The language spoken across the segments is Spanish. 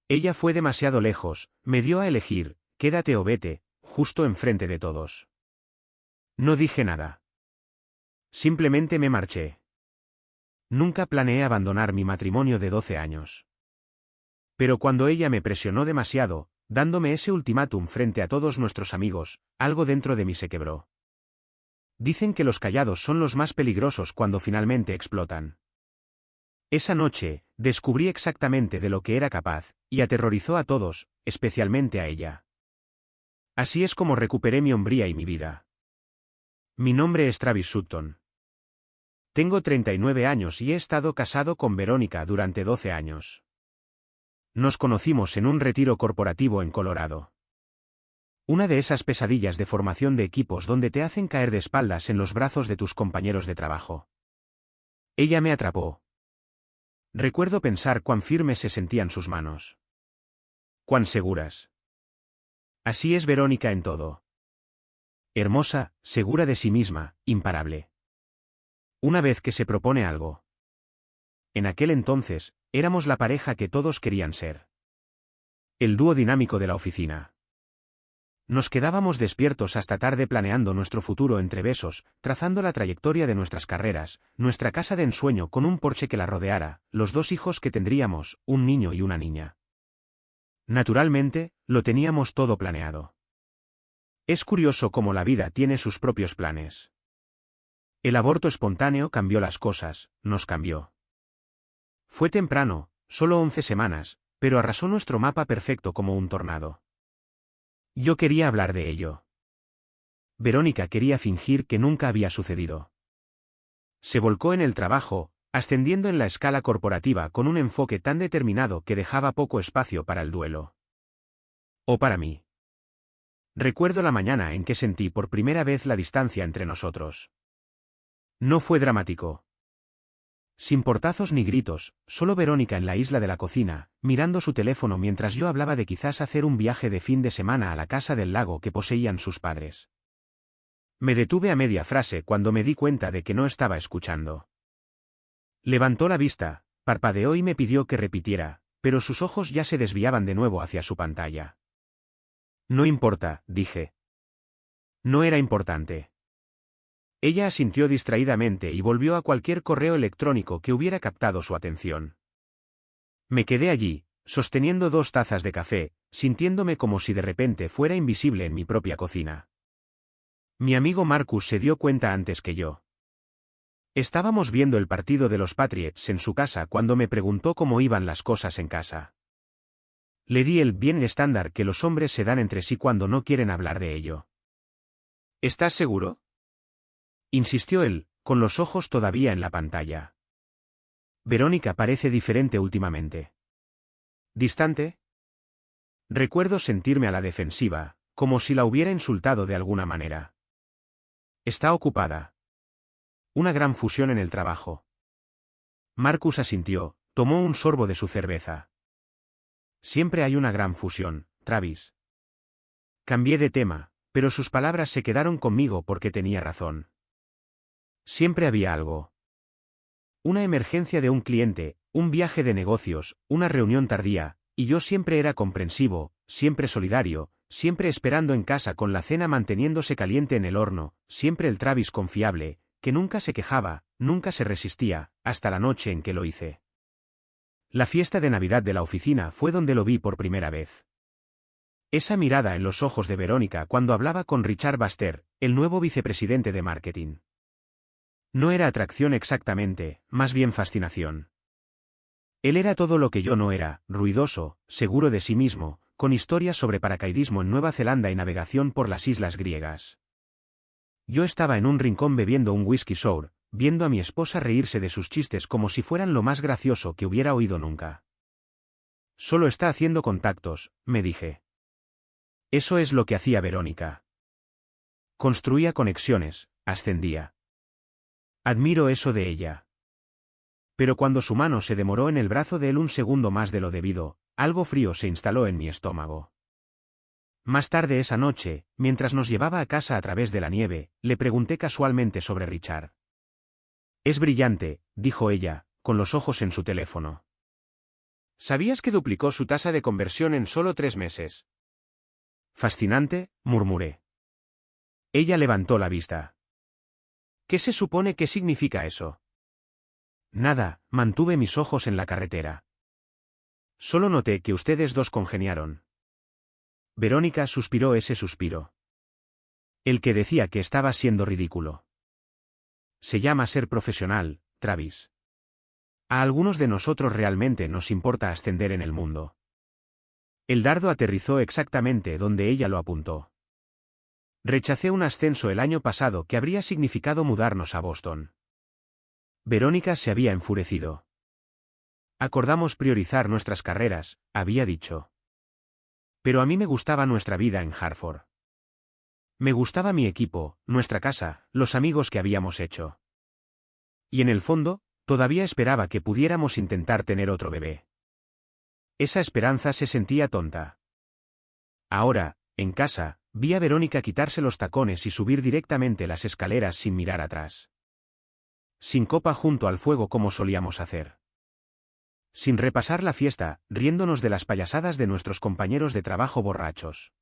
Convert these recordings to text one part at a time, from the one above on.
Ella fue demasiado lejos, me dio a elegir, quédate o vete, justo enfrente de todos. No dije nada. Simplemente me marché. Nunca planeé abandonar mi matrimonio de 12 años. Pero cuando ella me presionó demasiado, dándome ese ultimátum frente a todos nuestros amigos, algo dentro de mí se quebró. Dicen que los callados son los más peligrosos cuando finalmente explotan. Esa noche, descubrí exactamente de lo que era capaz, y aterrorizó a todos, especialmente a ella. Así es como recuperé mi hombría y mi vida. Mi nombre es Travis Sutton. Tengo 39 años y he estado casado con Verónica durante 12 años. Nos conocimos en un retiro corporativo en Colorado. Una de esas pesadillas de formación de equipos donde te hacen caer de espaldas en los brazos de tus compañeros de trabajo. Ella me atrapó. Recuerdo pensar cuán firmes se sentían sus manos. Cuán seguras. Así es Verónica en todo. Hermosa, segura de sí misma, imparable. Una vez que se propone algo. En aquel entonces, éramos la pareja que todos querían ser. El dúo dinámico de la oficina. Nos quedábamos despiertos hasta tarde planeando nuestro futuro entre besos, trazando la trayectoria de nuestras carreras, nuestra casa de ensueño con un porche que la rodeara, los 2 hijos que tendríamos, un niño y una niña. Naturalmente, lo teníamos todo planeado. Es curioso cómo la vida tiene sus propios planes. El aborto espontáneo cambió las cosas, nos cambió. Fue temprano, solo 11 semanas, pero arrasó nuestro mapa perfecto como un tornado. Yo quería hablar de ello. Verónica quería fingir que nunca había sucedido. Se volcó en el trabajo, ascendiendo en la escala corporativa con un enfoque tan determinado que dejaba poco espacio para el duelo. O para mí. Recuerdo la mañana en que sentí por primera vez la distancia entre nosotros. No fue dramático. Sin portazos ni gritos, solo Verónica en la isla de la cocina, mirando su teléfono mientras yo hablaba de quizás hacer un viaje de fin de semana a la casa del lago que poseían sus padres. Me detuve a media frase cuando me di cuenta de que no estaba escuchando. Levantó la vista, parpadeó y me pidió que repitiera, pero sus ojos ya se desviaban de nuevo hacia su pantalla. No importa, dije. No era importante. Ella asintió distraídamente y volvió a cualquier correo electrónico que hubiera captado su atención. Me quedé allí, sosteniendo 2 tazas de café, sintiéndome como si de repente fuera invisible en mi propia cocina. Mi amigo Marcus se dio cuenta antes que yo. Estábamos viendo el partido de los Patriots en su casa cuando me preguntó cómo iban las cosas en casa. Le di el bien estándar que los hombres se dan entre sí cuando no quieren hablar de ello. ¿Estás seguro?, insistió él, con los ojos todavía en la pantalla. Verónica parece diferente últimamente. ¿Distante? Recuerdo sentirme a la defensiva, como si la hubiera insultado de alguna manera. Está ocupada. Una gran fusión en el trabajo. Marcus asintió, tomó un sorbo de su cerveza. Siempre hay una gran fusión, Travis. Cambié de tema, pero sus palabras se quedaron conmigo porque tenía razón. Siempre había algo. Una emergencia de un cliente, un viaje de negocios, una reunión tardía, y yo siempre era comprensivo, siempre solidario, siempre esperando en casa con la cena manteniéndose caliente en el horno, siempre el Travis confiable, que nunca se quejaba, nunca se resistía, hasta la noche en que lo hice. La fiesta de Navidad de la oficina fue donde lo vi por primera vez. Esa mirada en los ojos de Verónica cuando hablaba con Richard Baxter, el nuevo vicepresidente de marketing. No era atracción exactamente, más bien fascinación. Él era todo lo que yo no era, ruidoso, seguro de sí mismo, con historias sobre paracaidismo en Nueva Zelanda y navegación por las islas griegas. Yo estaba en un rincón bebiendo un whisky sour, viendo a mi esposa reírse de sus chistes como si fueran lo más gracioso que hubiera oído nunca. Solo está haciendo contactos, me dije. Eso es lo que hacía Verónica. Construía conexiones, ascendía. Admiro eso de ella. Pero cuando su mano se demoró en el brazo de él un segundo más de lo debido, algo frío se instaló en mi estómago. Más tarde esa noche, mientras nos llevaba a casa a través de la nieve, le pregunté casualmente sobre Richard. Es brillante, dijo ella, con los ojos en su teléfono. ¿Sabías que duplicó su tasa de conversión en solo 3 meses? Fascinante, murmuré. Ella levantó la vista. ¿Qué se supone que significa eso? Nada, mantuve mis ojos en la carretera. Solo noté que ustedes dos congeniaron. Verónica suspiró ese suspiro. El que decía que estaba siendo ridículo. Se llama ser profesional, Travis. A algunos de nosotros realmente nos importa ascender en el mundo. El dardo aterrizó exactamente donde ella lo apuntó. Rechacé un ascenso el año pasado que habría significado mudarnos a Boston. Verónica se había enfurecido. Acordamos priorizar nuestras carreras, había dicho. Pero a mí me gustaba nuestra vida en Hartford. Me gustaba mi equipo, nuestra casa, los amigos que habíamos hecho. Y en el fondo, todavía esperaba que pudiéramos intentar tener otro bebé. Esa esperanza se sentía tonta. Ahora, en casa, vi a Verónica quitarse los tacones y subir directamente las escaleras sin mirar atrás. Sin copa junto al fuego como solíamos hacer. Sin repasar la fiesta, riéndonos de las payasadas de nuestros compañeros de trabajo borrachos.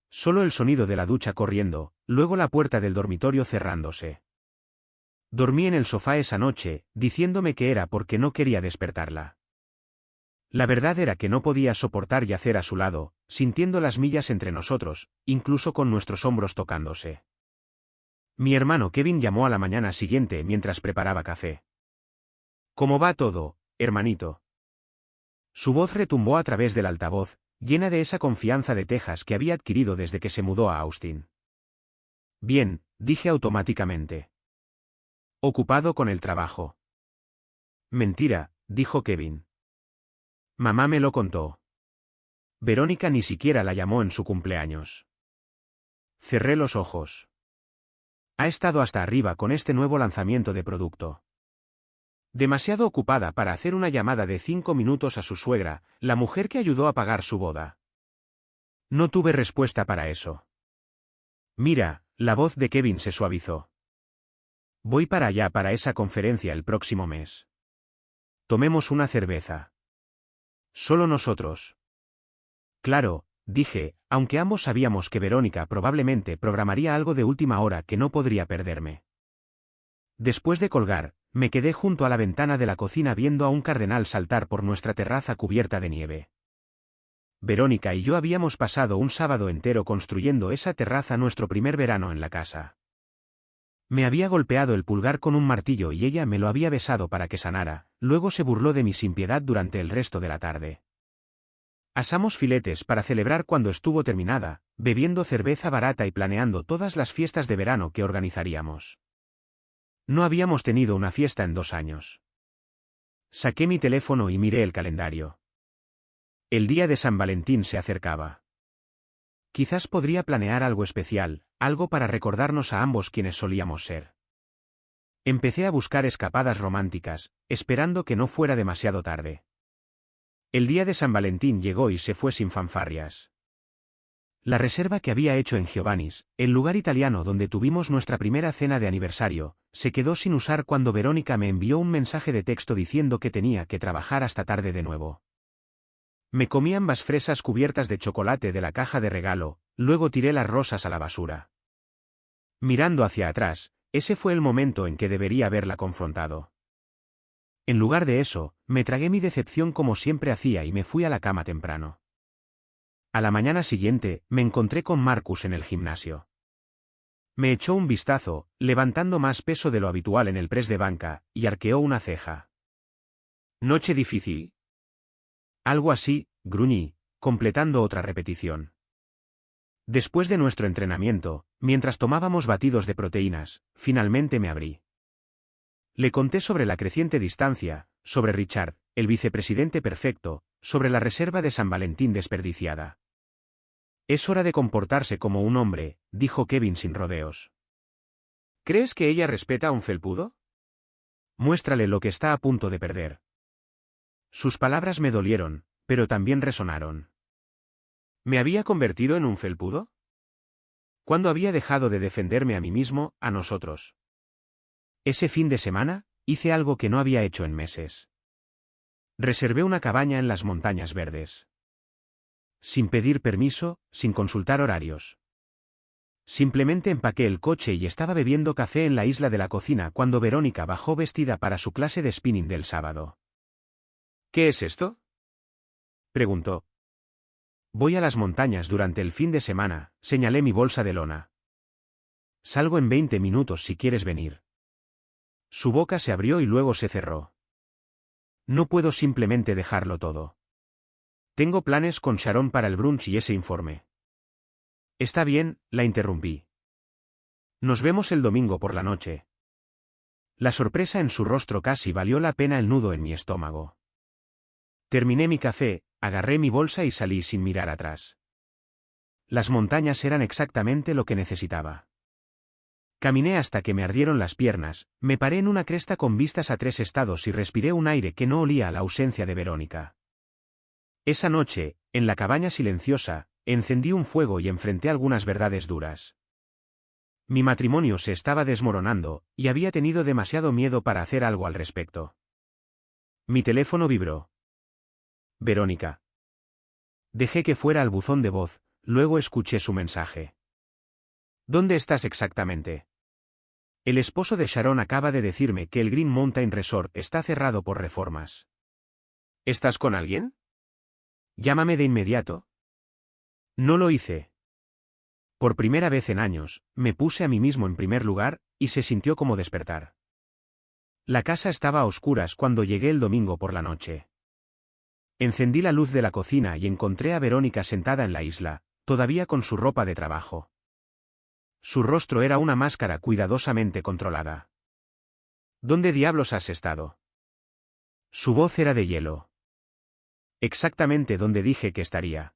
Solo el sonido de la ducha corriendo, luego la puerta del dormitorio cerrándose. Dormí en el sofá esa noche, diciéndome que era porque no quería despertarla. La verdad era que no podía soportar yacer a su lado, sintiendo las millas entre nosotros, incluso con nuestros hombros tocándose. Mi hermano Kevin llamó a la mañana siguiente mientras preparaba café. ¿Cómo va todo, hermanito? Su voz retumbó a través del altavoz, llena de esa confianza de Texas que había adquirido desde que se mudó a Austin. Bien, dije automáticamente. Ocupado con el trabajo. Mentira, dijo Kevin. Mamá me lo contó. Verónica ni siquiera la llamó en su cumpleaños. Cerré los ojos. Ha estado hasta arriba con este nuevo lanzamiento de producto. Demasiado ocupada para hacer una llamada de 5 minutos a su suegra, la mujer que ayudó a pagar su boda. No tuve respuesta para eso. Mira, la voz de Kevin se suavizó. Voy para allá para esa conferencia el próximo mes. Tomemos una cerveza. Solo nosotros. Claro, dije, aunque ambos sabíamos que Verónica probablemente programaría algo de última hora que no podría perderme. Después de colgar, me quedé junto a la ventana de la cocina viendo a un cardenal saltar por nuestra terraza cubierta de nieve. Verónica y yo habíamos pasado un sábado entero construyendo esa terraza nuestro primer verano en la casa. Me había golpeado el pulgar con un martillo y ella me lo había besado para que sanara, luego se burló de mi sin piedad durante el resto de la tarde. Asamos filetes para celebrar cuando estuvo terminada, bebiendo cerveza barata y planeando todas las fiestas de verano que organizaríamos. No habíamos tenido una fiesta en 2 años. Saqué mi teléfono y miré el calendario. El día de San Valentín se acercaba. Quizás podría planear algo especial, algo para recordarnos a ambos quienes solíamos ser. Empecé a buscar escapadas románticas, esperando que no fuera demasiado tarde. El día de San Valentín llegó y se fue sin fanfarrias. La reserva que había hecho en Giovanni's, el lugar italiano donde tuvimos nuestra primera cena de aniversario, se quedó sin usar cuando Verónica me envió un mensaje de texto diciendo que tenía que trabajar hasta tarde de nuevo. Me comí ambas fresas cubiertas de chocolate de la caja de regalo, luego tiré las rosas a la basura. Mirando hacia atrás, ese fue el momento en que debería haberla confrontado. En lugar de eso, me tragué mi decepción como siempre hacía y me fui a la cama temprano. A la mañana siguiente, me encontré con Marcus en el gimnasio. Me echó un vistazo, levantando más peso de lo habitual en el press de banca, y arqueó una ceja. ¿Noche difícil? Algo así, gruñí, completando otra repetición. Después de nuestro entrenamiento, mientras tomábamos batidos de proteínas, finalmente me abrí. Le conté sobre la creciente distancia, sobre Richard, el vicepresidente perfecto, sobre la reserva de San Valentín desperdiciada. Es hora de comportarse como un hombre, dijo Kevin sin rodeos. ¿Crees que ella respeta a un felpudo? Muéstrale lo que está a punto de perder. Sus palabras me dolieron, pero también resonaron. ¿Me había convertido en un felpudo? ¿Cuándo había dejado de defenderme a mí mismo, a nosotros? Ese fin de semana, hice algo que no había hecho en meses. Reservé una cabaña en las Montañas Verdes. Sin pedir permiso, sin consultar horarios. Simplemente empaqué el coche y estaba bebiendo café en la isla de la cocina cuando Verónica bajó vestida para su clase de spinning del sábado. ¿Qué es esto?, preguntó. Voy a las montañas durante el fin de semana, señalé mi bolsa de lona. Salgo en 20 minutos si quieres venir. Su boca se abrió y luego se cerró. No puedo simplemente dejarlo todo. Tengo planes con Sharon para el brunch y ese informe. Está bien, la interrumpí. Nos vemos el domingo por la noche. La sorpresa en su rostro casi valió la pena el nudo en mi estómago. Terminé mi café, agarré mi bolsa y salí sin mirar atrás. Las montañas eran exactamente lo que necesitaba. Caminé hasta que me ardieron las piernas, me paré en una cresta con vistas a 3 estados y respiré un aire que no olía a la ausencia de Verónica. Esa noche, en la cabaña silenciosa, encendí un fuego y enfrenté algunas verdades duras. Mi matrimonio se estaba desmoronando, y había tenido demasiado miedo para hacer algo al respecto. Mi teléfono vibró. Verónica. Dejé que fuera al buzón de voz, luego escuché su mensaje. ¿Dónde estás exactamente? El esposo de Sharon acaba de decirme que el Green Mountain Resort está cerrado por reformas. ¿Estás con alguien? Llámame de inmediato. No lo hice. Por primera vez en años, me puse a mí mismo en primer lugar, y se sintió como despertar. La casa estaba a oscuras cuando llegué el domingo por la noche. Encendí la luz de la cocina y encontré a Verónica sentada en la isla, todavía con su ropa de trabajo. Su rostro era una máscara cuidadosamente controlada. ¿Dónde diablos has estado? Su voz era de hielo. Exactamente donde dije que estaría.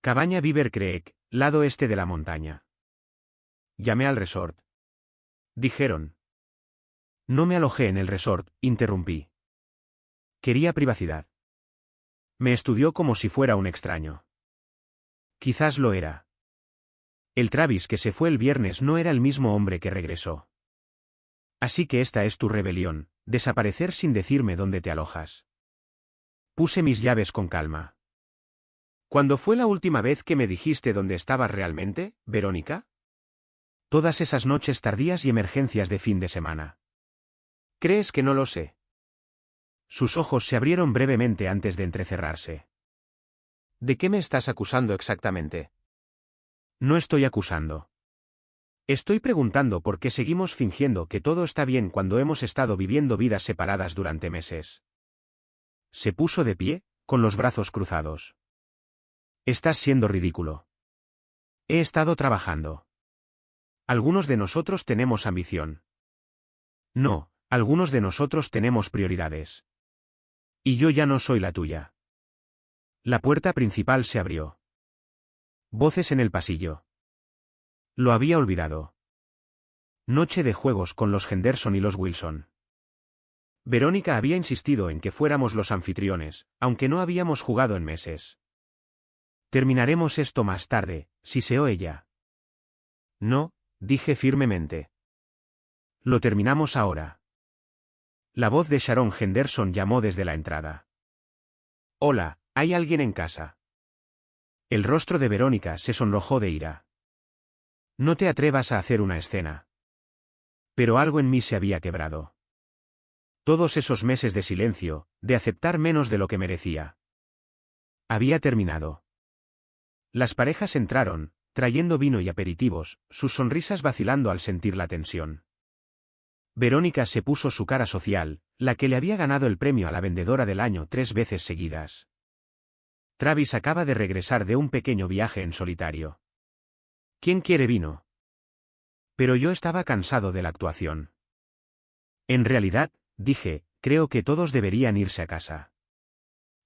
Cabaña Beaver Creek, lado este de la montaña. Llamé al resort. Dijeron. No me alojé en el resort, interrumpí. Quería privacidad. Me estudió como si fuera un extraño. Quizás lo era. El Travis que se fue el viernes no era el mismo hombre que regresó. Así que esta es tu rebelión, desaparecer sin decirme dónde te alojas. Puse mis llaves con calma. ¿Cuándo fue la última vez que me dijiste dónde estabas realmente, Verónica? Todas esas noches tardías y emergencias de fin de semana. ¿Crees que no lo sé? Sus ojos se abrieron brevemente antes de entrecerrarse. ¿De qué me estás acusando exactamente? No estoy acusando. Estoy preguntando por qué seguimos fingiendo que todo está bien cuando hemos estado viviendo vidas separadas durante meses. Se puso de pie, con los brazos cruzados. Estás siendo ridículo. He estado trabajando. Algunos de nosotros tenemos ambición. No, algunos de nosotros tenemos prioridades. Y yo ya no soy la tuya. La puerta principal se abrió. Voces en el pasillo. Lo había olvidado. Noche de juegos con los Henderson y los Wilson. Verónica había insistido en que fuéramos los anfitriones, aunque no habíamos jugado en meses. Terminaremos esto más tarde, siseó ella. No, dije firmemente. Lo terminamos ahora. La voz de Sharon Henderson llamó desde la entrada. Hola, ¿hay alguien en casa? El rostro de Verónica se sonrojó de ira. No te atrevas a hacer una escena. Pero algo en mí se había quebrado. Todos esos meses de silencio, de aceptar menos de lo que merecía. Había terminado. Las parejas entraron, trayendo vino y aperitivos, sus sonrisas vacilando al sentir la tensión. Verónica se puso su cara social, la que le había ganado el premio a la vendedora del año 3 veces seguidas. Travis acaba de regresar de un pequeño viaje en solitario. ¿Quién quiere vino? Pero yo estaba cansado de la actuación. En realidad, dije, creo que todos deberían irse a casa.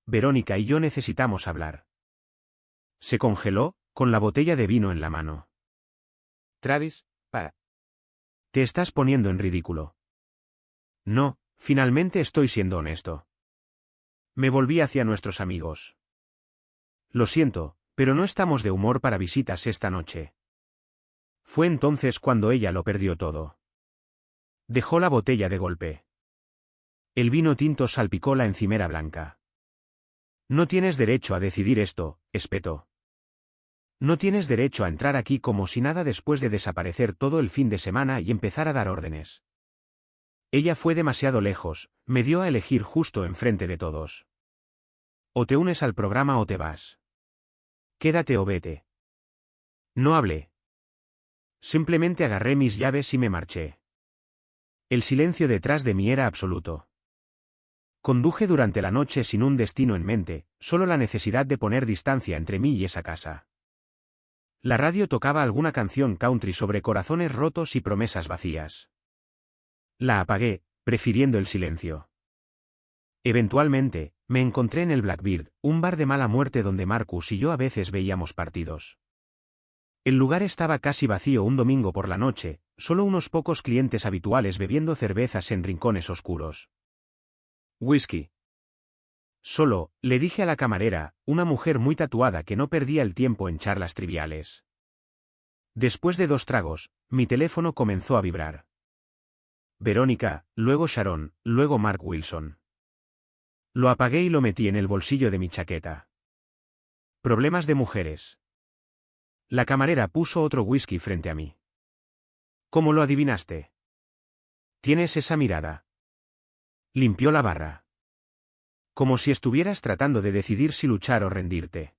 Verónica y yo necesitamos hablar. Se congeló, con la botella de vino en la mano. Travis, para. Te estás poniendo en ridículo. No, finalmente estoy siendo honesto. Me volví hacia nuestros amigos. Lo siento, pero no estamos de humor para visitas esta noche. Fue entonces cuando ella lo perdió todo. Dejó la botella de golpe. El vino tinto salpicó la encimera blanca. No tienes derecho a decidir esto, espetó. No tienes derecho a entrar aquí como si nada después de desaparecer todo el fin de semana y empezar a dar órdenes. Ella fue demasiado lejos, me dio a elegir justo enfrente de todos. O te unes al programa o te vas. Quédate o vete. No hablé. Simplemente agarré mis llaves y me marché. El silencio detrás de mí era absoluto. Conduje durante la noche sin un destino en mente, solo la necesidad de poner distancia entre mí y esa casa. La radio tocaba alguna canción country sobre corazones rotos y promesas vacías. La apagué, prefiriendo el silencio. Eventualmente, me encontré en el Blackbird, un bar de mala muerte donde Marcus y yo a veces veíamos partidos. El lugar estaba casi vacío un domingo por la noche, solo unos pocos clientes habituales bebiendo cervezas en rincones oscuros. Whisky. Solo, le dije a la camarera, una mujer muy tatuada que no perdía el tiempo en charlas triviales. Después de 2 tragos, mi teléfono comenzó a vibrar. Verónica, luego Sharon, luego Mark Wilson. Lo apagué y lo metí en el bolsillo de mi chaqueta. Problemas de mujeres. La camarera puso otro whisky frente a mí. ¿Cómo lo adivinaste? Tienes esa mirada. Limpió la barra. Como si estuvieras tratando de decidir si luchar o rendirte.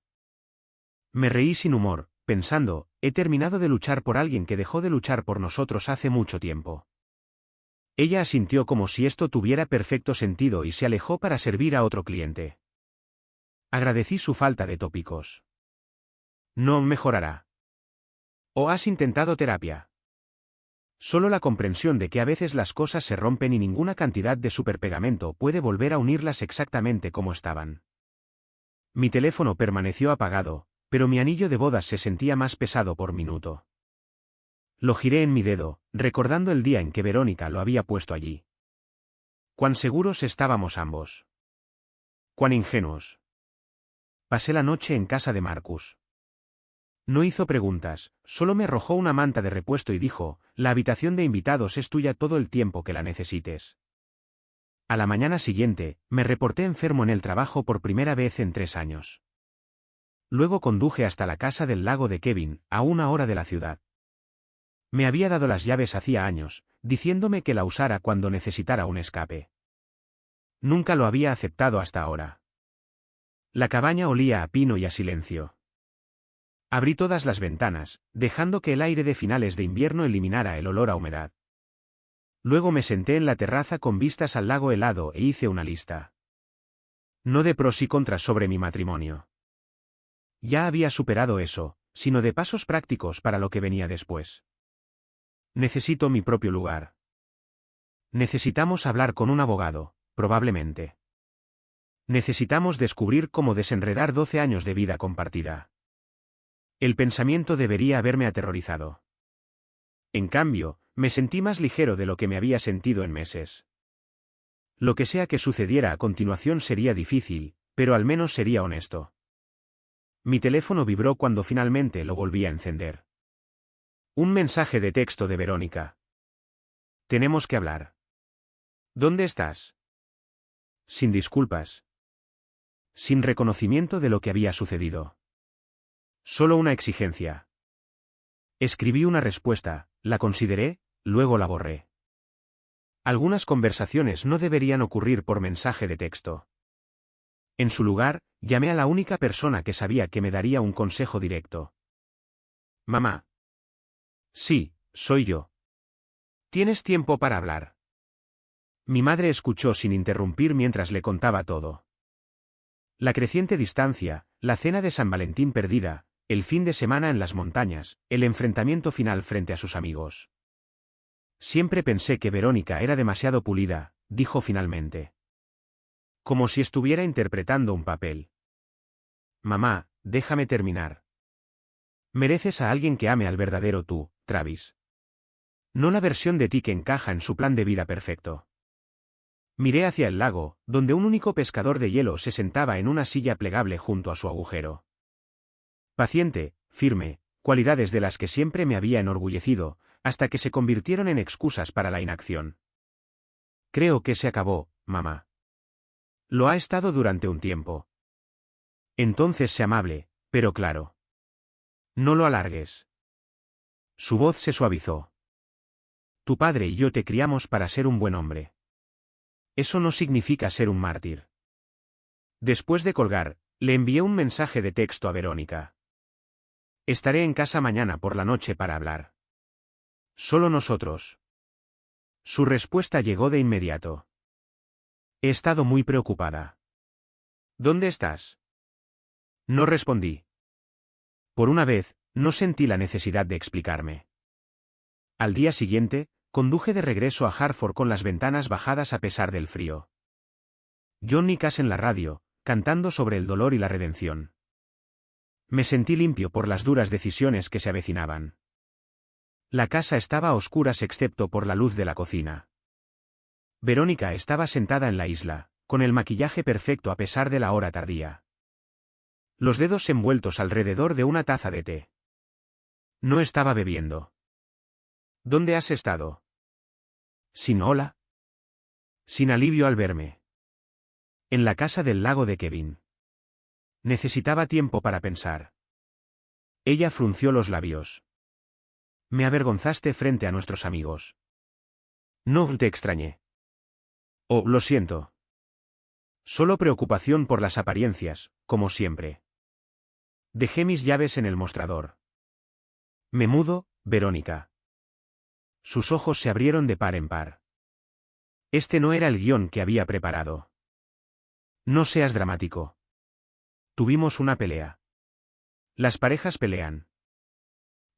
Me reí sin humor, pensando, he terminado de luchar por alguien que dejó de luchar por nosotros hace mucho tiempo. Ella asintió como si esto tuviera perfecto sentido y se alejó para servir a otro cliente. Agradecí su falta de tópicos. No mejorará. ¿O has intentado terapia? Solo la comprensión de que a veces las cosas se rompen y ninguna cantidad de superpegamento puede volver a unirlas exactamente como estaban. Mi teléfono permaneció apagado, pero mi anillo de bodas se sentía más pesado por minuto. Lo giré en mi dedo, recordando el día en que Verónica lo había puesto allí. Cuán seguros estábamos ambos. Cuán ingenuos. Pasé la noche en casa de Marcus. No hizo preguntas, solo me arrojó una manta de repuesto y dijo, la habitación de invitados es tuya todo el tiempo que la necesites. A la mañana siguiente, me reporté enfermo en el trabajo por primera vez en 3 años. Luego conduje hasta la casa del lago de Kevin, a 1 hora de la ciudad. Me había dado las llaves hacía años, diciéndome que la usara cuando necesitara un escape. Nunca lo había aceptado hasta ahora. La cabaña olía a pino y a silencio. Abrí todas las ventanas, dejando que el aire de finales de invierno eliminara el olor a humedad. Luego me senté en la terraza con vistas al lago helado e hice una lista. No de pros y contras sobre mi matrimonio. Ya había superado eso, sino de pasos prácticos para lo que venía después. Necesito mi propio lugar. Necesitamos hablar con un abogado, probablemente. Necesitamos descubrir cómo desenredar 12 años de vida compartida. El pensamiento debería haberme aterrorizado. En cambio, me sentí más ligero de lo que me había sentido en meses. Lo que sea que sucediera a continuación sería difícil, pero al menos sería honesto. Mi teléfono vibró cuando finalmente lo volví a encender. Un mensaje de texto de Verónica. Tenemos que hablar. ¿Dónde estás? Sin disculpas. Sin reconocimiento de lo que había sucedido. Solo una exigencia. Escribí una respuesta, la consideré, luego la borré. Algunas conversaciones no deberían ocurrir por mensaje de texto. En su lugar, llamé a la única persona que sabía que me daría un consejo directo. Mamá. Sí, soy yo. ¿Tienes tiempo para hablar? Mi madre escuchó sin interrumpir mientras le contaba todo. La creciente distancia, la cena de San Valentín perdida, el fin de semana en las montañas, el enfrentamiento final frente a sus amigos. Siempre pensé que Verónica era demasiado pulida, dijo finalmente. Como si estuviera interpretando un papel. Mamá, déjame terminar. Mereces a alguien que ame al verdadero tú, Travis. No la versión de ti que encaja en su plan de vida perfecto. Miré hacia el lago, donde un único pescador de hielo se sentaba en una silla plegable junto a su agujero. Paciente, firme, cualidades de las que siempre me había enorgullecido, hasta que se convirtieron en excusas para la inacción. Creo que se acabó, mamá. Lo ha estado durante un tiempo. Entonces sé amable, pero claro. No lo alargues. Su voz se suavizó. Tu padre y yo te criamos para ser un buen hombre. Eso no significa ser un mártir. Después de colgar, le envié un mensaje de texto a Verónica. Estaré en casa mañana por la noche para hablar. Solo nosotros. Su respuesta llegó de inmediato. He estado muy preocupada. ¿Dónde estás? No respondí. Por una vez, no sentí la necesidad de explicarme. Al día siguiente, conduje de regreso a Hartford con las ventanas bajadas a pesar del frío. Johnny Cash en la radio, cantando sobre el dolor y la redención. Me sentí limpio por las duras decisiones que se avecinaban. La casa estaba a oscuras excepto por la luz de la cocina. Verónica estaba sentada en la isla, con el maquillaje perfecto a pesar de la hora tardía. Los dedos envueltos alrededor de una taza de té. No estaba bebiendo. ¿Dónde has estado? Sin hola. Sin alivio al verme. En la casa del lago de Kevin. Necesitaba tiempo para pensar. Ella frunció los labios. Me avergonzaste frente a nuestros amigos. No te extrañé. Oh, lo siento. Solo preocupación por las apariencias, como siempre. Dejé mis llaves en el mostrador. Me mudo, Verónica. Sus ojos se abrieron de par en par. Este no era el guión que había preparado. No seas dramático. Tuvimos una pelea. Las parejas pelean.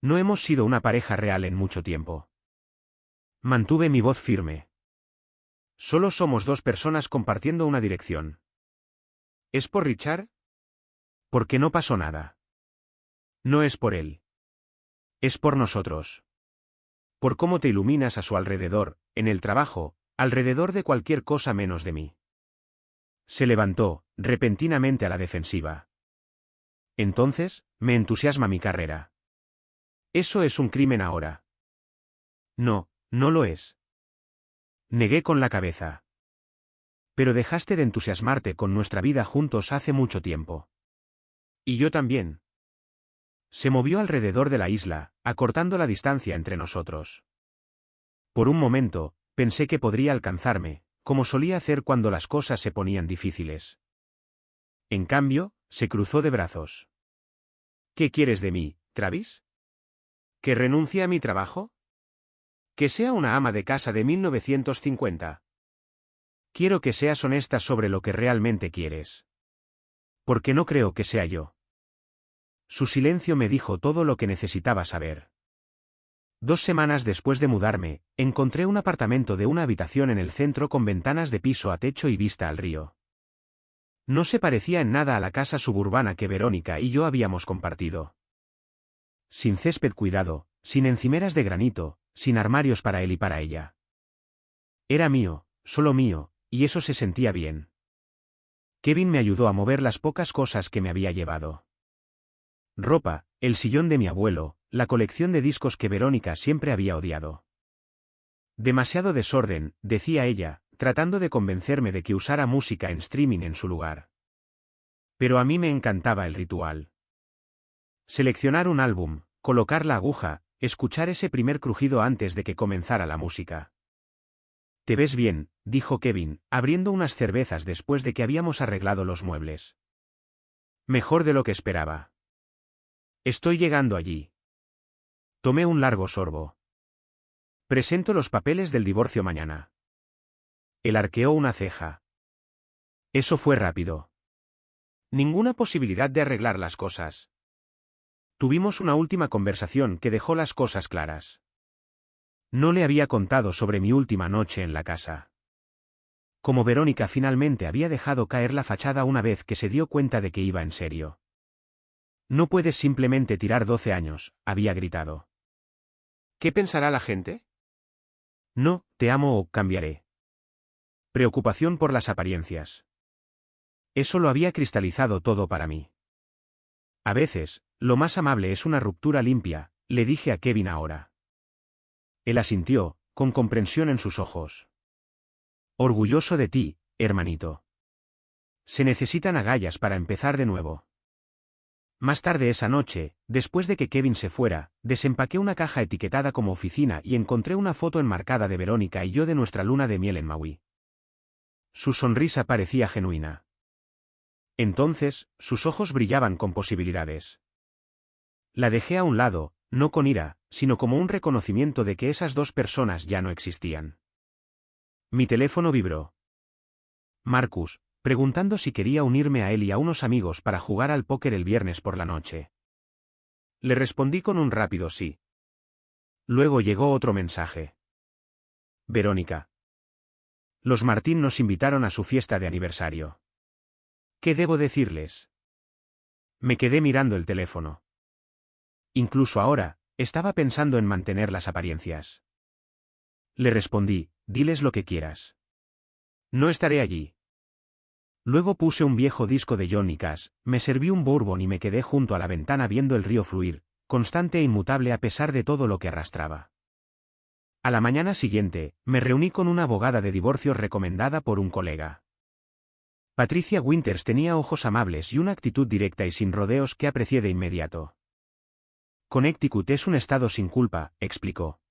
No hemos sido una pareja real en mucho tiempo. Mantuve mi voz firme. Solo somos dos personas compartiendo una dirección. ¿Es por Richard? Porque no pasó nada. No es por él. Es por nosotros. Por cómo te iluminas a su alrededor, en el trabajo, alrededor de cualquier cosa menos de mí. Se levantó, repentinamente a la defensiva. Entonces, me entusiasma mi carrera. Eso es un crimen ahora. No, no lo es. Negué con la cabeza. Pero dejaste de entusiasmarte con nuestra vida juntos hace mucho tiempo. Y yo también. Se movió alrededor de la isla, acortando la distancia entre nosotros. Por un momento, pensé que podría alcanzarme, como solía hacer cuando las cosas se ponían difíciles. En cambio, se cruzó de brazos. ¿Qué quieres de mí, Travis? ¿Que renuncie a mi trabajo? ¿Que sea una ama de casa de 1950? Quiero que seas honesta sobre lo que realmente quieres. Porque no creo que sea yo. Su silencio me dijo todo lo que necesitaba saber. 2 semanas después de mudarme, encontré un apartamento de una habitación en el centro con ventanas de piso a techo y vista al río. No se parecía en nada a la casa suburbana que Verónica y yo habíamos compartido. Sin césped cuidado, sin encimeras de granito, sin armarios para él y para ella. Era mío, solo mío, y eso se sentía bien. Kevin me ayudó a mover las pocas cosas que me había llevado. Ropa, el sillón de mi abuelo, la colección de discos que Verónica siempre había odiado. Demasiado desorden, decía ella, tratando de convencerme de que usara música en streaming en su lugar. Pero a mí me encantaba el ritual. Seleccionar un álbum, colocar la aguja, escuchar ese primer crujido antes de que comenzara la música. «Te ves bien», dijo Kevin, abriendo unas cervezas después de que habíamos arreglado los muebles. Mejor de lo que esperaba. Estoy llegando allí. Tomé un largo sorbo. Presento los papeles del divorcio mañana. Él arqueó una ceja. Eso fue rápido. Ninguna posibilidad de arreglar las cosas. Tuvimos una última conversación que dejó las cosas claras. No le había contado sobre mi última noche en la casa. Como Verónica finalmente había dejado caer la fachada una vez que se dio cuenta de que iba en serio. No puedes simplemente tirar 12 años, había gritado. ¿Qué pensará la gente? No, te amo o cambiaré. Preocupación por las apariencias. Eso lo había cristalizado todo para mí. A veces, lo más amable es una ruptura limpia, le dije a Kevin ahora. Él asintió, con comprensión en sus ojos. Orgulloso de ti, hermanito. Se necesitan agallas para empezar de nuevo. Más tarde esa noche, después de que Kevin se fuera, desempaqué una caja etiquetada como oficina y encontré una foto enmarcada de Verónica y yo de nuestra luna de miel en Maui. Su sonrisa parecía genuina. Entonces, sus ojos brillaban con posibilidades. La dejé a un lado, no con ira, sino como un reconocimiento de que esas dos personas ya no existían. Mi teléfono vibró. Marcus, preguntando si quería unirme a él y a unos amigos para jugar al póker el viernes por la noche. Le respondí con un rápido sí. Luego llegó otro mensaje. Verónica. Los Martín nos invitaron a su fiesta de aniversario. ¿Qué debo decirles? Me quedé mirando el teléfono. Incluso ahora, estaba pensando en mantener las apariencias. Le respondí, diles lo que quieras. No estaré allí. Luego puse un viejo disco de Johnny Cash, me serví un bourbon y me quedé junto a la ventana viendo el río fluir, constante e inmutable a pesar de todo lo que arrastraba. A la mañana siguiente, me reuní con una abogada de divorcios recomendada por un colega. Patricia Winters tenía ojos amables y una actitud directa y sin rodeos que aprecié de inmediato. Connecticut es un estado sin culpa, explicó.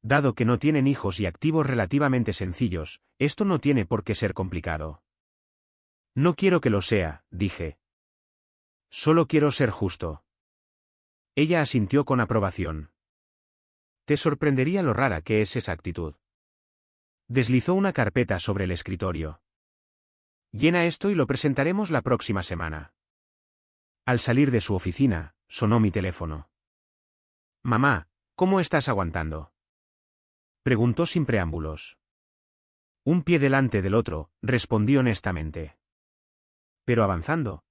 Dado que no tienen hijos y activos relativamente sencillos, esto no tiene por qué ser complicado. No quiero que lo sea, dije. Solo quiero ser justo. Ella asintió con aprobación. Te sorprendería lo rara que es esa actitud. Deslizó una carpeta sobre el escritorio. Llena esto y lo presentaremos la próxima semana. Al salir de su oficina, sonó mi teléfono. Mamá, ¿cómo estás aguantando? Preguntó sin preámbulos. Un pie delante del otro, respondí honestamente. Pero avanzando.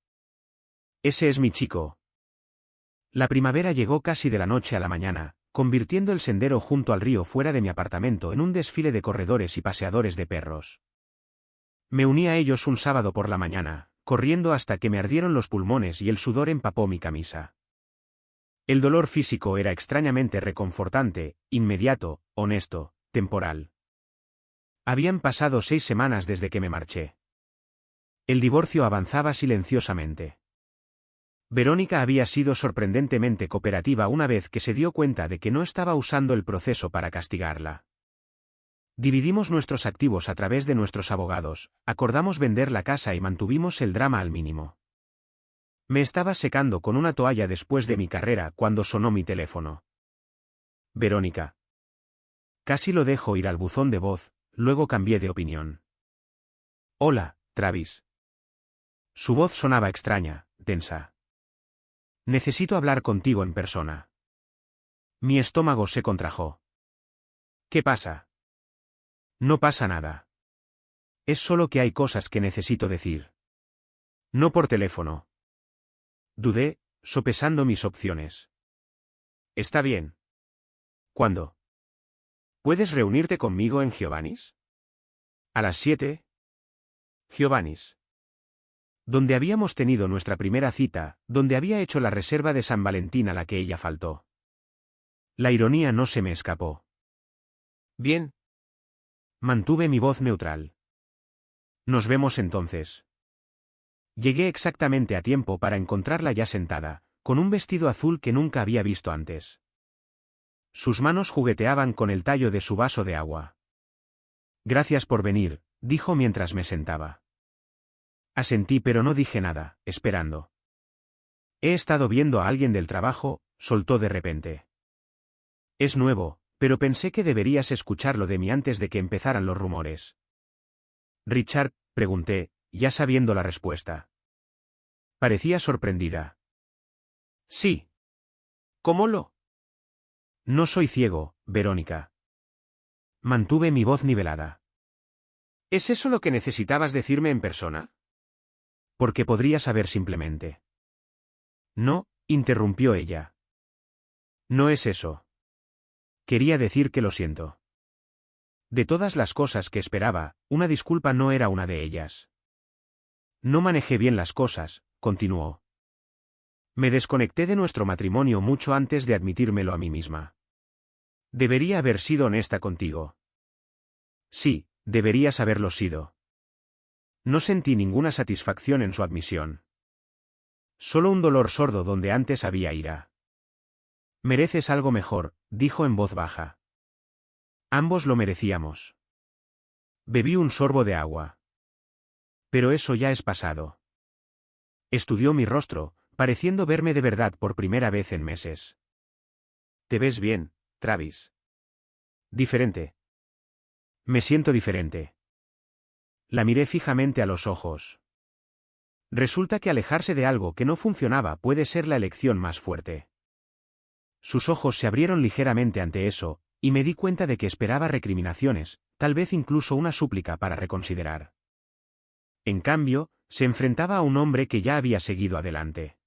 Ese es mi chico. La primavera llegó casi de la noche a la mañana, convirtiendo el sendero junto al río fuera de mi apartamento en un desfile de corredores y paseadores de perros. Me uní a ellos un sábado por la mañana, corriendo hasta que me ardieron los pulmones y el sudor empapó mi camisa. El dolor físico era extrañamente reconfortante, inmediato, honesto, temporal. Habían pasado 6 semanas desde que me marché. El divorcio avanzaba silenciosamente. Verónica había sido sorprendentemente cooperativa una vez que se dio cuenta de que no estaba usando el proceso para castigarla. Dividimos nuestros activos a través de nuestros abogados, acordamos vender la casa y mantuvimos el drama al mínimo. Me estaba secando con una toalla después de mi carrera cuando sonó mi teléfono. Verónica. Casi lo dejo ir al buzón de voz, luego cambié de opinión. Hola, Travis. Su voz sonaba extraña, tensa. Necesito hablar contigo en persona. Mi estómago se contrajo. ¿Qué pasa? No pasa nada. Es solo que hay cosas que necesito decir. No por teléfono. Dudé, sopesando mis opciones. Está bien. ¿Cuándo? ¿Puedes reunirte conmigo en Giovanni's? A las 7. Giovanni's. Donde habíamos tenido nuestra primera cita, donde había hecho la reserva de San Valentín a la que ella faltó. La ironía no se me escapó. Bien. Mantuve mi voz neutral. Nos vemos entonces. Llegué exactamente a tiempo para encontrarla ya sentada, con un vestido azul que nunca había visto antes. Sus manos jugueteaban con el tallo de su vaso de agua. Gracias por venir, dijo mientras me sentaba. Asentí pero no dije nada, esperando. He estado viendo a alguien del trabajo, soltó de repente. Es nuevo, pero pensé que deberías escucharlo de mí antes de que empezaran los rumores. Richard, pregunté, ya sabiendo la respuesta. Parecía sorprendida. Sí. ¿Cómo lo? No soy ciego, Verónica. Mantuve mi voz nivelada. ¿Es eso lo que necesitabas decirme en persona? Porque podría saber simplemente. No, interrumpió ella. No es eso. Quería decir que lo siento. De todas las cosas que esperaba, una disculpa no era una de ellas. No manejé bien las cosas, continuó. Me desconecté de nuestro matrimonio mucho antes de admitírmelo a mí misma. Debería haber sido honesta contigo. Sí, Deberías haberlo sido. No sentí ninguna satisfacción en su admisión. Solo un dolor sordo donde antes había ira. Mereces algo mejor, dijo en voz baja. Ambos lo merecíamos. Bebí un sorbo de agua. Pero eso ya es pasado. Estudió mi rostro, pareciendo verme de verdad por primera vez en meses. Te ves bien, Travis. Diferente. Me siento diferente. La miré fijamente a los ojos. Resulta que alejarse de algo que no funcionaba puede ser la elección más fuerte. Sus ojos se abrieron ligeramente ante eso, y me di cuenta de que esperaba recriminaciones, tal vez incluso una súplica para reconsiderar. En cambio, se enfrentaba a un hombre que ya había seguido adelante.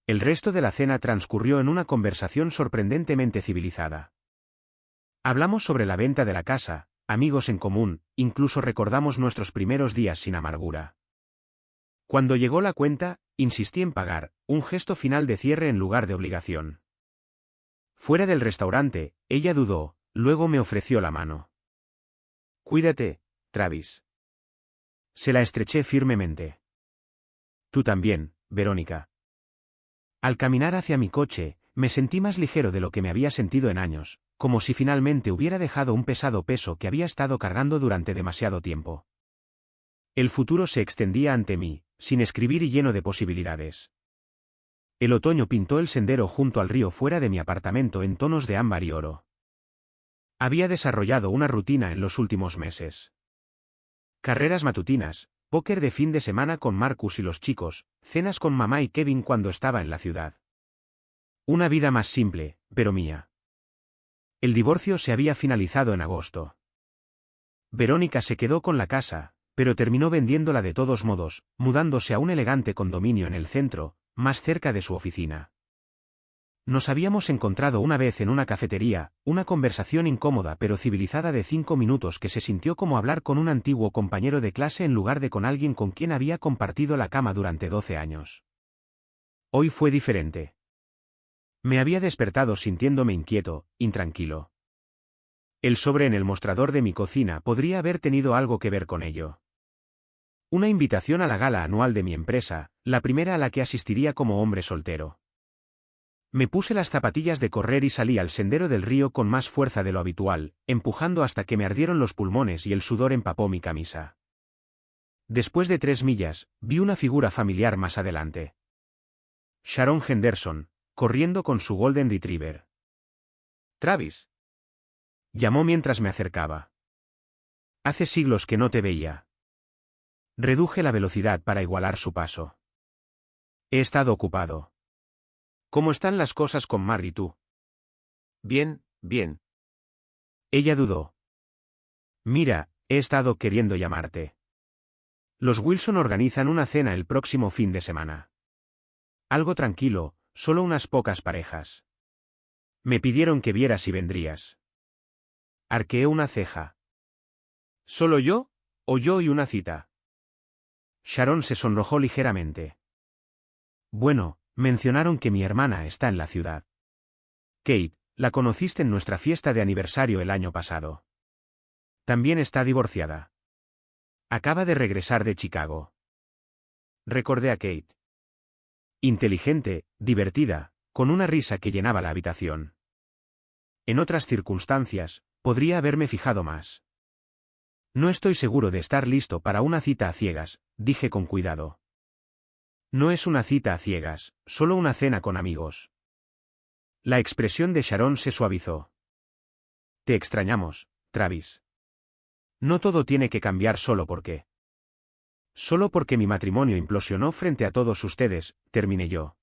El resto de la cena transcurrió en una conversación sorprendentemente civilizada. Hablamos sobre la venta de la casa, amigos en común, incluso recordamos nuestros primeros días sin amargura. Cuando llegó la cuenta, insistí en pagar, un gesto final de cierre en lugar de obligación. Fuera del restaurante, ella dudó, luego me ofreció la mano. Cuídate, Travis. Se la estreché firmemente. Tú también, Verónica. Al caminar hacia mi coche, me sentí más ligero de lo que me había sentido en años, como si finalmente hubiera dejado un pesado peso que había estado cargando durante demasiado tiempo. El futuro se extendía ante mí, sin escribir y lleno de posibilidades. El otoño pintó el sendero junto al río fuera de mi apartamento en tonos de ámbar y oro. Había desarrollado una rutina en los últimos meses. Carreras matutinas, póker de fin de semana con Marcus y los chicos, cenas con mamá y Kevin cuando estaba en la ciudad. Una vida más simple, pero mía. El divorcio se había finalizado en agosto. Verónica se quedó con la casa, pero terminó vendiéndola de todos modos, mudándose a un elegante condominio en el centro, más cerca de su oficina. Nos habíamos encontrado una vez en una cafetería, una conversación incómoda pero civilizada de 5 minutos que se sintió como hablar con un antiguo compañero de clase en lugar de con alguien con quien había compartido la cama durante 12 años. Hoy fue diferente. Me había despertado sintiéndome inquieto, intranquilo. El sobre en el mostrador de mi cocina podría haber tenido algo que ver con ello. Una invitación a la gala anual de mi empresa, la primera a la que asistiría como hombre soltero. Me puse las zapatillas de correr y salí al sendero del río con más fuerza de lo habitual, empujando hasta que me ardieron los pulmones y el sudor empapó mi camisa. Después de 3 millas, vi una figura familiar más adelante. Sharon Henderson, corriendo con su Golden Retriever. Travis. Llamó mientras me acercaba. Hace siglos que no te veía. Reduje la velocidad para igualar su paso. He estado ocupado. ¿Cómo están las cosas con Mar y tú? Bien, bien. Ella dudó. Mira, he estado queriendo llamarte. Los Wilson organizan una cena el próximo fin de semana. Algo tranquilo, solo unas pocas parejas. Me pidieron que vieras si vendrías. Arqueé una ceja. ¿Solo yo? ¿O yo y una cita? Sharon se sonrojó ligeramente. Bueno, mencionaron que mi hermana está en la ciudad. Kate, la conociste en nuestra fiesta de aniversario el año pasado. También está divorciada. Acaba de regresar de Chicago. Recordé a Kate. Inteligente, divertida, con una risa que llenaba la habitación. En otras circunstancias, podría haberme fijado más. No estoy seguro de estar listo para una cita a ciegas, dije con cuidado. No es una cita a ciegas, solo una cena con amigos. La expresión de Sharon se suavizó. Te extrañamos, Travis. No todo tiene que cambiar solo porque. Solo porque mi matrimonio implosionó frente a todos ustedes, terminé yo.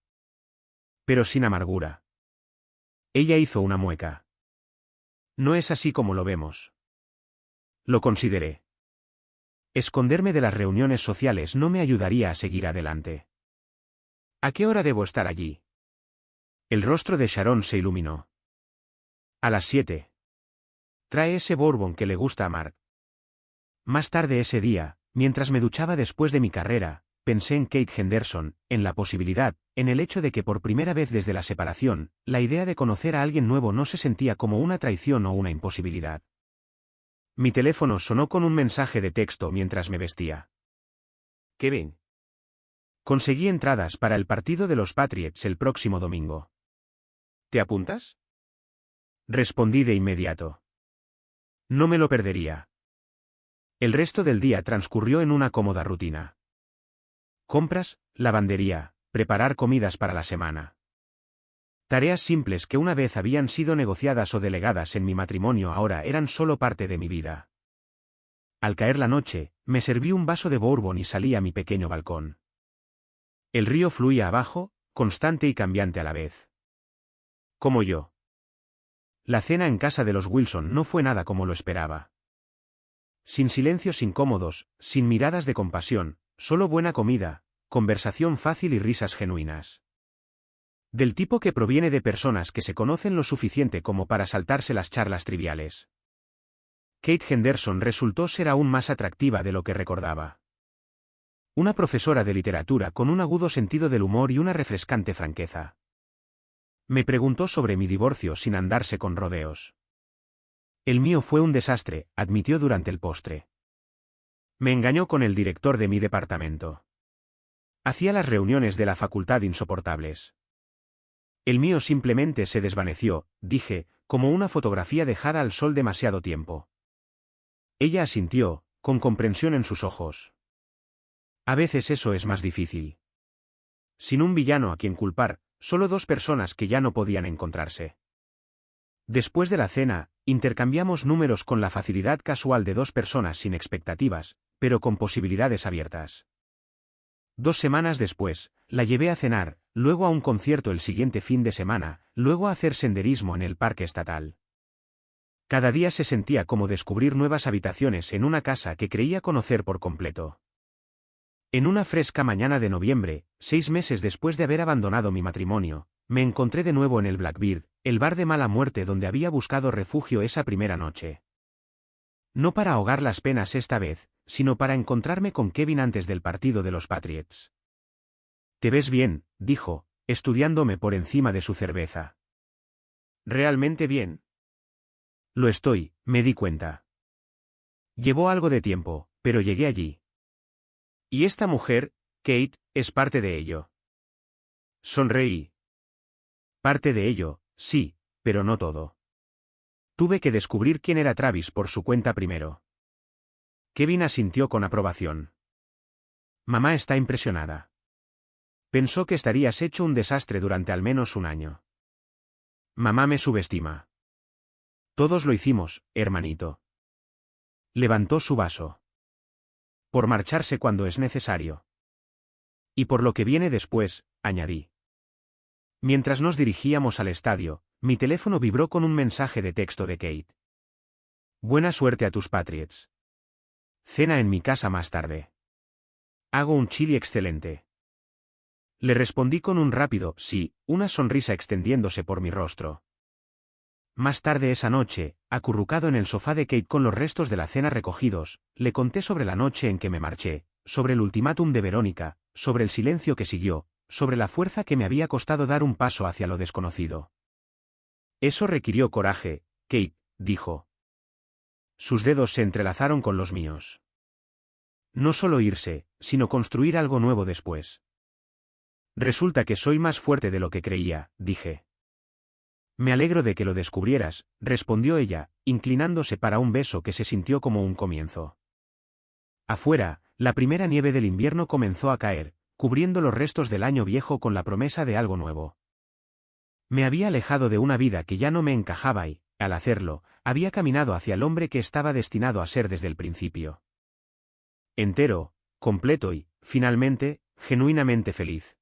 Pero sin amargura. Ella hizo una mueca. No es así como lo vemos. Lo consideré. Esconderme de las reuniones sociales no me ayudaría a seguir adelante. ¿A qué hora debo estar allí? El rostro de Sharon se iluminó. A las 7. Trae ese bourbon que le gusta a Mark. Más tarde ese día, mientras me duchaba después de mi carrera, pensé en Kate Henderson, en la posibilidad, en el hecho de que por primera vez desde la separación, la idea de conocer a alguien nuevo no se sentía como una traición o una imposibilidad. Mi teléfono sonó con un mensaje de texto mientras me vestía. Kevin. Conseguí entradas para el partido de los Patriots el próximo domingo. ¿Te apuntas? Respondí de inmediato. No me lo perdería. El resto del día transcurrió en una cómoda rutina. Compras, lavandería, preparar comidas para la semana. Tareas simples que una vez habían sido negociadas o delegadas en mi matrimonio ahora eran solo parte de mi vida. Al caer la noche, me serví un vaso de bourbon y salí a mi pequeño balcón. El río fluía abajo, constante y cambiante a la vez. Como yo. La cena en casa de los Wilson no fue nada como lo esperaba. Sin silencios incómodos, sin miradas de compasión, solo buena comida, conversación fácil y risas genuinas. Del tipo que proviene de personas que se conocen lo suficiente como para saltarse las charlas triviales. Kate Henderson resultó ser aún más atractiva de lo que recordaba. Una profesora de literatura con un agudo sentido del humor y una refrescante franqueza. Me preguntó sobre mi divorcio sin andarse con rodeos. El mío fue un desastre, admitió durante el postre. Me engañó con el director de mi departamento. Hacía las reuniones de la facultad insoportables. El mío simplemente se desvaneció, dije, como una fotografía dejada al sol demasiado tiempo. Ella asintió, con comprensión en sus ojos. A veces eso es más difícil. Sin un villano a quien culpar, solo dos personas que ya no podían encontrarse. Después de la cena, intercambiamos números con la facilidad casual de dos personas sin expectativas, pero con posibilidades abiertas. 2 semanas después, la llevé a cenar, luego a un concierto el siguiente fin de semana, luego a hacer senderismo en el parque estatal. Cada día se sentía como descubrir nuevas habitaciones en una casa que creía conocer por completo. En una fresca mañana de noviembre, 6 meses después de haber abandonado mi matrimonio, me encontré de nuevo en el Blackbeard, el bar de mala muerte donde había buscado refugio esa primera noche. No para ahogar las penas esta vez, sino para encontrarme con Kevin antes del partido de los Patriots. «Te ves bien», dijo, estudiándome por encima de su cerveza. «¿Realmente bien?» «Lo estoy», me di cuenta. Llevó algo de tiempo, pero llegué allí. «Y esta mujer, Kate, es parte de ello». Sonreí. Parte de ello, sí, pero no todo. Tuve que descubrir quién era Travis por su cuenta primero. Kevin asintió con aprobación. Mamá está impresionada. Pensó que estarías hecho un desastre durante al menos un año. Mamá me subestima. Todos lo hicimos, hermanito. Levantó su vaso. Por marcharse cuando es necesario. Y por lo que viene después, añadí. Mientras nos dirigíamos al estadio, mi teléfono vibró con un mensaje de texto de Kate. Buena suerte a tus Patriots. Cena en mi casa más tarde. Hago un chili excelente. Le respondí con un rápido sí, una sonrisa extendiéndose por mi rostro. Más tarde esa noche, acurrucado en el sofá de Kate con los restos de la cena recogidos, le conté sobre la noche en que me marché, sobre el ultimátum de Verónica, sobre el silencio que siguió, sobre la fuerza que me había costado dar un paso hacia lo desconocido. Eso requirió coraje, Kate, dijo. Sus dedos se entrelazaron con los míos. No solo irse, sino construir algo nuevo después. Resulta que soy más fuerte de lo que creía, dije. Me alegro de que lo descubrieras, respondió ella, inclinándose para un beso que se sintió como un comienzo. Afuera, la primera nieve del invierno comenzó a caer, cubriendo los restos del año viejo con la promesa de algo nuevo. Me había alejado de una vida que ya no me encajaba y, al hacerlo, había caminado hacia el hombre que estaba destinado a ser desde el principio. Entero, completo y, finalmente, genuinamente feliz.